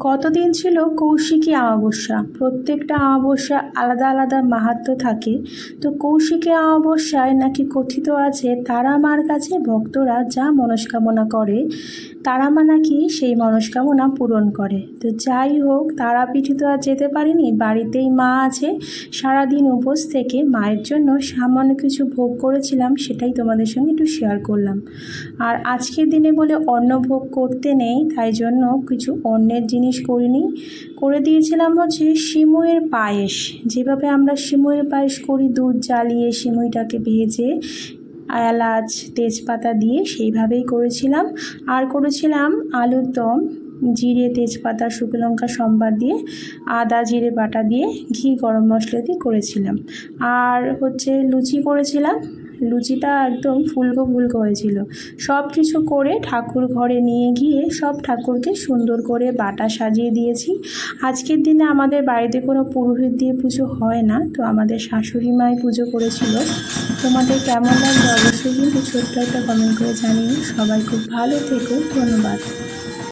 কতদিন ছিল কৌশিকী অমাবস্যা। প্রত্যেকটা অমাবস্যা আলাদা আলাদা মাহাত্ম্য থাকে। তো কৌশিকী অমাবস্যায় নাকি কথিত আছে তারা মার কাছে ভক্তরা যা মনস্কামনা করে তারা মা নাকি সেই মনস্কামনা পূরণ করে। তো যাই হোক, তারাপীঠে তো আর যেতে পারিনি, বাড়িতেই মা আছে। সারাদিন উপোস থেকে মায়ের জন্য সামান্য কিছু ভোগ করেছিলাম, সেটাই তোমাদের সঙ্গে একটু শেয়ার করলাম। আর আজকের দিনে বলে অন্ন ভোগ করতে নেই, তাই জন্য কিছু অন্নের জিনিস করিনি। করে দিয়েছিলাম হচ্ছে সিমুইয়ের পায়েস। যেভাবে আমরা সিমুইয়ের পায়েস করি, দুধ জ্বালিয়ে সিমুইটাকে ভেজে এলাচ তেজপাতা দিয়ে, সেইভাবেই করেছিলাম। আর করেছিলাম আলুর দম, জিরে তেজপাতা শুকনো লঙ্কা সম্বার দিয়ে, আদা জিরে বাটা দিয়ে, ঘি গরম মশলা দিয়ে করেছিলাম। আর হচ্ছে লুচি করেছিলাম। লুচিটা একদম ফুলকো ফুলকো হয়েছিল। সব কিছু করে ঠাকুর ঘরে নিয়ে গিয়ে সব ঠাকুরকে সুন্দর করে বাটা সাজিয়ে দিয়েছি। আজকের দিনে আমাদের বাড়িতে কোনো পুরোহিত দিয়ে পুজো হয় না, তো আমাদের শাশুড়ি মাই পুজো করেছিল। তোমাদের কেমন লাগবে অবশ্যই কিন্তু ছোট্ট একটা কমেন্ট করে জানিও। সবাই খুব ভালো থেকো, ধন্যবাদ।